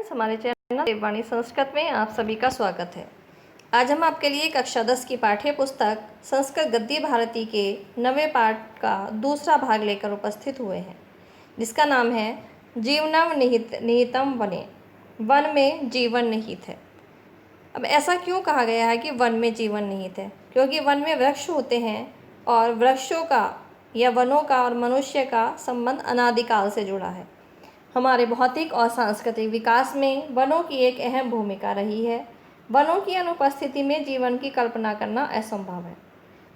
Friends, हमारे channel देववाणी संस्कृत में आप सभी का स्वागत है। आज हम आपके लिए कक्षा 10 की पाठ्य पुस्तक संस्कृत गद्य भारती के 9वें पाठ का दूसरा भाग लेकर उपस्थित हुए हैं, जिसका नाम है जीवनम निहितम वने। वन में जीवन निहित है। अब ऐसा क्यों कहा गया है कि वन में जीवन निहित है? क्योंकि वन में वृक्ष होते हैं और वृक्षों का या वनों का और मनुष्य का संबंध अनादिकाल से जुड़ा है। हमारे भौतिक और सांस्कृतिक विकास में वनों की एक अहम भूमिका रही है। वनों की अनुपस्थिति में जीवन की कल्पना करना असंभव है,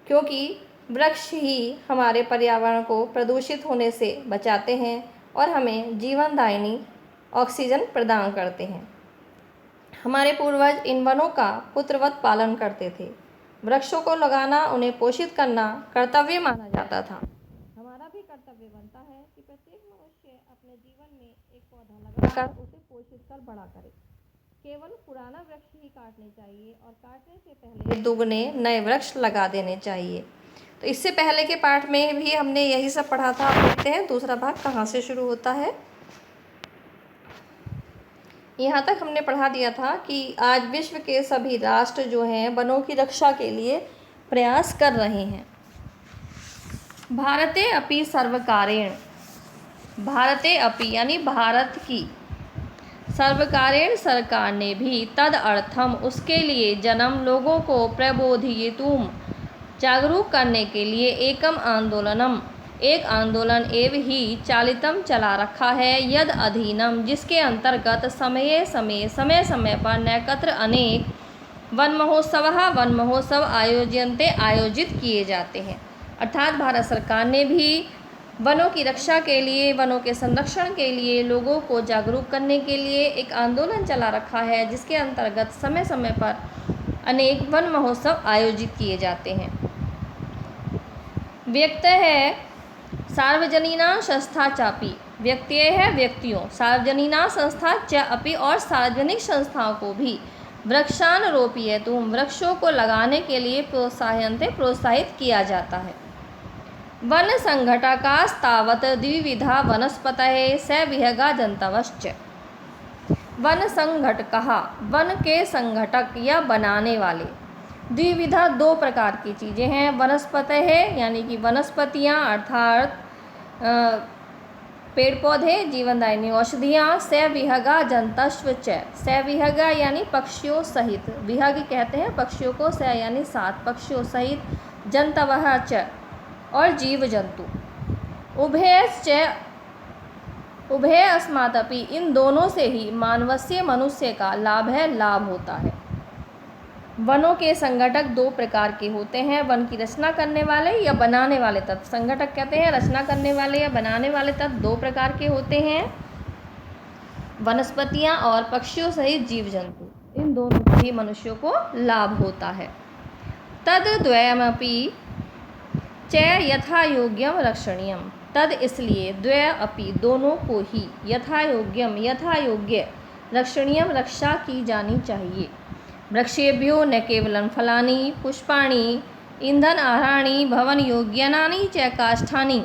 क्योंकि वृक्ष ही हमारे पर्यावरण को प्रदूषित होने से बचाते हैं और हमें जीवनदायिनी ऑक्सीजन प्रदान करते हैं। हमारे पूर्वज इन वनों का पुत्रवत पालन करते थे। वृक्षों को लगाना, उन्हें पोषित करना कर्तव्य माना जाता था। हमारा भी कर्तव्य बनता है कि प्रत्येक मनुष्य अपने जीवन में एक पौधा लगाकर उसे पोषित कर बड़ा करे। केवल पुराना वृक्ष ही काटने चाहिए और काटने से पहले दुगने नए वृक्ष लगा देने चाहिए। तो इससे पहले के पाठ में भी हमने यही सब पढ़ा था। आप देखते हैं दूसरा भाग कहाँ से शुरू होता है। यहाँ तक हमने पढ़ा दिया था कि आज विश्व के सभी राष्ट्र जो हैं वनों की रक्षा के लिए प्रयास कर रहे हैं। भारते अपि सर्वकारेण, भारते अपि यानी भारत की, सर्वकारेण सरकार ने भी तद अर्थम उसके लिए जन्म लोगों को प्रबोधियितुम जागरूक करने के लिए एकम आंदोलनम एक आंदोलन एव ही चालितम चला रखा है। यद अधीनम जिसके अंतर्गत समय समय पर नैकत्र अनेक वन महोत्सव आयोजित किए जाते हैं। अर्थात भारत सरकार ने भी वनों की रक्षा के लिए, वनों के संरक्षण के लिए लोगों को जागरूक करने के लिए एक आंदोलन चला रखा है, जिसके अंतर्गत समय समय पर अनेक वन महोत्सव आयोजित किए जाते हैं। व्यक्त है सार्वजनीना संस्था चापी, व्यक्तिय है व्यक्तियों, सार्वजनीना संस्था च अपि और सार्वजनिक संस्थाओं को भी वृक्षानुरोपयितुम वृक्षों को लगाने के लिए प्रोत्साहित किया जाता है। वन संघटकास्तावत् द्विविधा वनस्पतये स विहगा जंतवश्च। वन संघटकः वन के संघटक या बनाने वाले, द्विविधा दो प्रकार की चीज़ें हैं। वनस्पतये यानी कि वनस्पतियाँ अर्थात पेड़ पौधे, जीवनदायिनी औषधियाँ। स विहगा जंतस्व च, स विहगा यानी पक्षियों सहित, विहग कहते हैं पक्षियों को, स यानी सात, पक्षियों सहित, जंतवः च और जीव जंतु। उभय अस्मादपि इन दोनों से ही मानवस्य मनुष्य का लाभ होता है। वनों के संगठक दो प्रकार के होते हैं, वन की रचना करने वाले या बनाने वाले तत्व। संगठक कहते हैं रचना करने वाले या बनाने वाले तत्व दो प्रकार के होते हैं, वनस्पतियाँ और पक्षियों सहित जीव जंतु। इन दोनों से ही मनुष्यों को लाभ होता है। तद द्वयमपि च यथा योग्यम रक्षणीयम, तद इसलिए द्वय अपि दोनों को ही यथा योग्य रक्षणीयम रक्षा की जानी चाहिए। वृक्षेभ्यो न केवलं फलानि पुष्पाणि ईंधन आहाराणि भवन योग्यानि च काष्ठानि।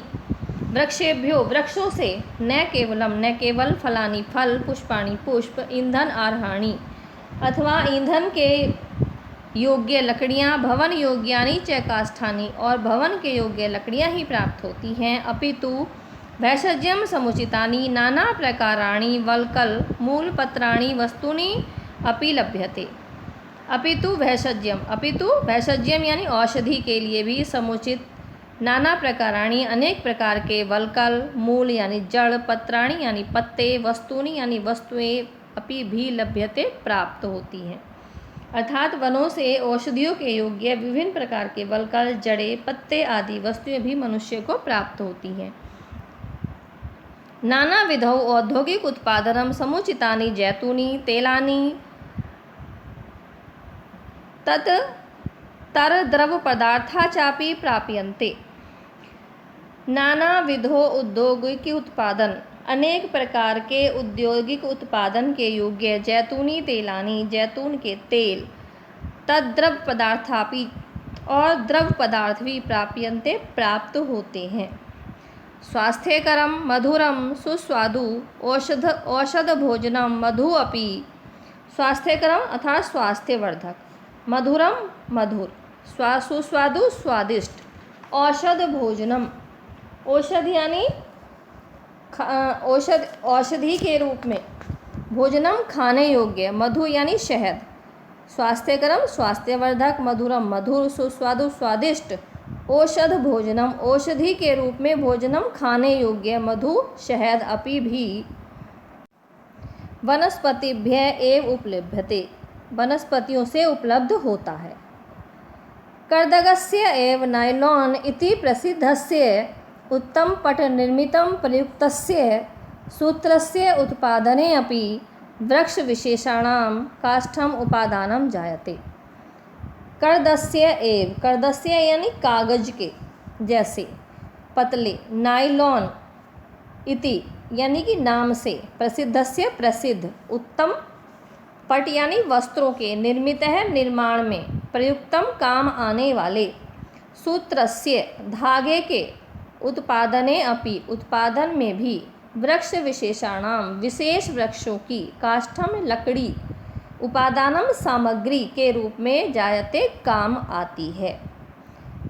वृक्षेभ्यो वृक्षों से न केवल फलानि फल, पुष्पाणि पुष्प, ईंधन आहाराणि अथवा ईंधन के योग्य लकड़ियाँ, भवन योग्यानि च काष्ठानि और भवन के योग्य लकड़ियाँ ही प्राप्त होती हैं। अपितु भैषज्यम समुचितानि नाना प्रकाराणि वल्कल मूलपत्राणि वस्तूनि अपि लभ्यते। अपितु भैषज्यम यानी औषधि के लिए भी समुचित, नाना प्रकाराणि अनेक प्रकार के, वल्कल मूल यानी जड़, पत्राणि यानी पत्ते, वस्तूनि यानी वस्तुएं अपि भी लभ्यते प्राप्त होती हैं। अर्थात वनों से औषधियों के योग्य विभिन्न प्रकार के वल्कल, जड़ें, पत्ते आदि वस्तुएं भी मनुष्य को प्राप्त होती हैं। नाना विधौ औद्योगिक उत्पादनम समुचितानि जैतूनी तेलानि तर द्रव पदार्था चापि प्राप्यन्ते। नाना विधो औद्योगिक उत्पादन अनेक प्रकार के औद्योगिक उत्पादन के योग्य जैतूनी तेलानी जैतून के तेल, तद्रव पदार्थापि और द्रव पदार्थ भी प्राप्यन्ते प्राप्त होते हैं। स्वास्थ्यकरं मधुरं सुस्वादु औषध भोजनम मधु अपि। स्वास्थ्यकरम अर्थात स्वास्थ्यवर्धक, मधुरम मधुर, सुस्वादु स्वादिष्ट, औषध भोजनम औषध यानी औषधि के रूप में, भोजनम खाने योग्य, मधु यानी शहद, स्वास्थ्यकरम स्वास्थ्यवर्धक, मधुरम मधुर, सुस्वादु स्वादिष्ट, औषध भोजनम औषधि के रूप में, भोजनम खाने योग्य, मधु शहद, अपि भी, वनस्पतिभ्यः एव उपलभ्यते वनस्पतियों से उपलब्ध होता है। कर्दगस्य एव नायलॉन इति प्रसिद्धस्य उत्तमपटनिर्मितं प्रयुक्तस्य सूत्रस्य उत्पादने अपि वृक्षविशेषाणां काष्ठम् उपादानं जायते। कर्दस्य एव, कर्दस्य यानी कागज के जैसे, पतले, नायलॉन इति यानी कि नाम से, प्रसिद्धस्य प्रसिद्ध, उत्तम, पट यानी वस्त्रों के, निर्मित है निर्माण में, प्रयुक्तम काम आने वाले, सूत्रस्य धागे के, उत्पादने अपि उत्पादन में भी, वृक्ष विशेषाणाम विशेष वृक्षों की, काष्ठम लकड़ी, उपादानम सामग्री के रूप में, जायते काम आती है।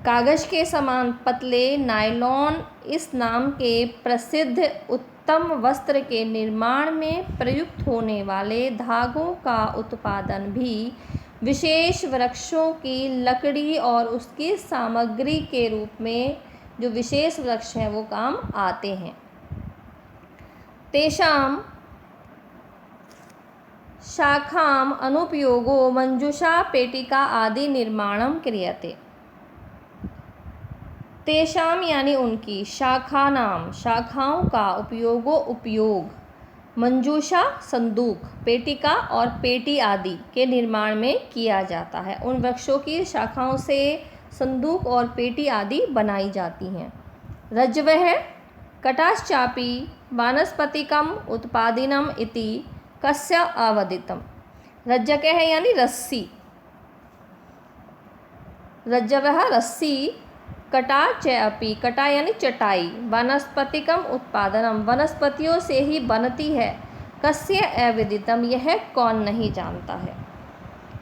कागज के समान पतले नायलॉन इस नाम के प्रसिद्ध उत्तम वस्त्र के निर्माण में प्रयुक्त होने वाले धागों का उत्पादन भी विशेष वृक्षों की लकड़ी और उसकी सामग्री के रूप में, जो विशेष वृक्ष हैं वो काम आते हैं। तेषां शाखाम अनुपयोगो मंजूषा पेटिका आदि निर्माणम क्रियते। तेषाम यानी उनकी, शाखा नाम शाखाओं का, उपयोगो उपयोग, मंजूषा संदूक, पेटिका और पेटी आदि के निर्माण में किया जाता है। उन वृक्षों की शाखाओं से संदूक और पेटी आदि बनाई जाती हैं। रज्जवः कटाश्चापि वानस्पतिकम उत्पादिनम इति कस्य आवदितम। रज्जकः यानी रस्सी, रज्जवः रस्सी, कटा च अपि, कटा यानी चटाई, वनस्पतिकम उत्पादनम वनस्पतियों से ही बनती है, कस्य अविदितम यह कौन नहीं जानता है।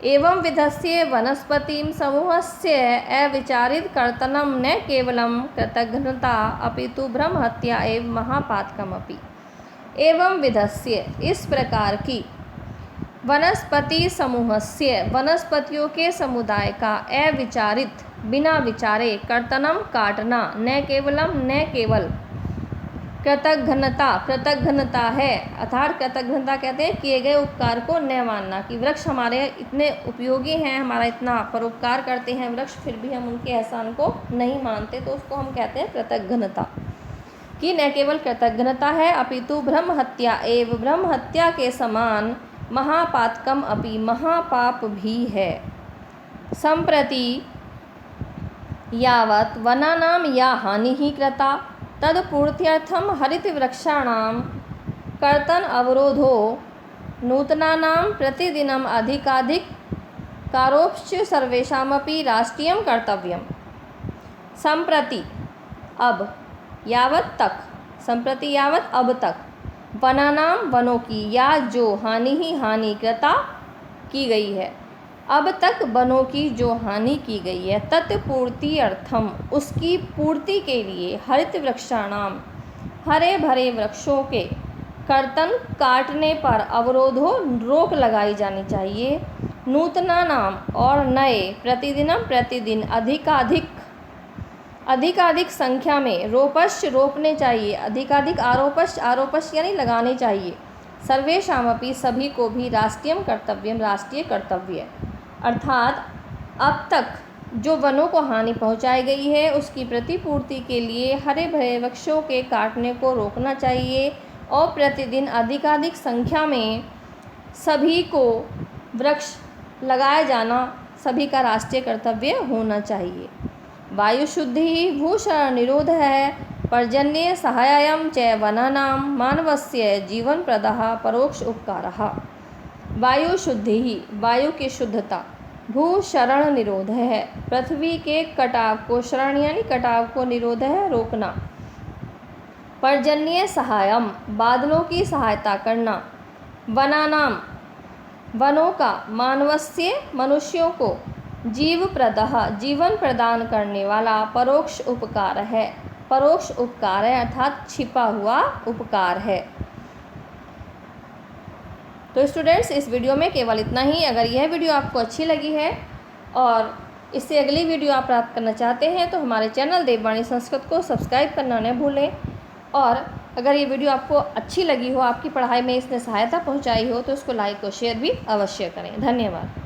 एवं विधस्य वनस्पतिं समूहस्य अविचारित कर्तनम न केवलं कृतघ्नता अपितु ब्रह्महत्या एवं महापातकमपि। एवं विधस्य इस प्रकार की, वनस्पति समूहस्य वनस्पतियों के समुदाय का, अविचारित बिना विचारे, कर्तनम काटना, न केवलम न केवल, कृतघ्नता कृतघ्नता है, अर्थात कृतघ्नता कहते हैं किए गए उपकार को न मानना, कि वृक्ष हमारे इतने उपयोगी हैं, हमारा इतना परोपकार करते हैं वृक्ष, फिर भी हम उनके एहसान को नहीं मानते, तो उसको हम कहते हैं कृतघ्नता। कि न केवल कृतघ्नता है अपितु ब्रह्म हत्या एवं ब्रह्म हत्या के समान, महापातकम अपि महापाप भी है। संप्रति यावत् वनानां या हानिः कृता तत्पूर्त्यर्थं हरितवृक्षाणां कर्तन अवरोधो नूतनानां प्रतिदिनम् अधिकाधिकारोपश्च सर्वेषामपि राष्ट्रीयं कर्तव्यम्। संप्रति अब, यावत् तक, संप्रति यावत् अब तक, वनानां वनों की, या जो हानि ही हानि कृता की गई है, अब तक वनों की जो हानि की गई है, तत्पूर्ति अर्थम उसकी पूर्ति के लिए, हरित वृक्षाणाम हरे भरे वृक्षों के, कर्तन काटने पर, अवरोधो रोक लगाई जानी चाहिए, नूतना नाम और नए, प्रतिदिनम प्रतिदिन, अधिकाधिक संख्या में, रोपश्च रोपने चाहिए, अधिकाधिक आरोपश्च आरोपश्च यानी लगाने चाहिए, सर्वेषामपि सभी को भी, राष्ट्रीयम कर्तव्यम राष्ट्रीय कर्तव्य, अर्थात अब तक जो वनों को हानि पहुंचाई गई है उसकी प्रतिपूर्ति के लिए हरे भरे वृक्षों के काटने को रोकना चाहिए, और प्रतिदिन अधिकाधिक संख्या में सभी को वृक्ष लगाया जाना सभी का राष्ट्रीय कर्तव्य होना चाहिए। वायु शुद्धि भूषण निरोध है, पर्जन्य सहायम च वनानां मानवस्य जीवन प्रदः परोक्ष उपकारः। वायु शुद्धि ही, वायु की शुद्धता, भू शरण निरोध है, पृथ्वी के कटाव को, शरण यानी कटाव को, निरोध है रोकना, पर्जन्य सहायम, बादलों की सहायता करना। वनानाम, वनों का। मानवस्य, मनुष्यों को। जीवप्रदः, जीवन प्रदान करने वाला। परोक्ष उपकार है, परोक्ष उपकार है अर्थात छिपा हुआ उपकार है। तो स्टूडेंट्स, इस वीडियो में केवल इतना ही। अगर यह वीडियो आपको अच्छी लगी है और इससे अगली वीडियो आप प्राप्त करना चाहते हैं तो हमारे चैनल देववाणी संस्कृत को सब्सक्राइब करना न भूलें। और अगर ये वीडियो आपको अच्छी लगी हो, आपकी पढ़ाई में इसने सहायता पहुंचाई हो, तो इसको लाइक और शेयर भी अवश्य करें। धन्यवाद।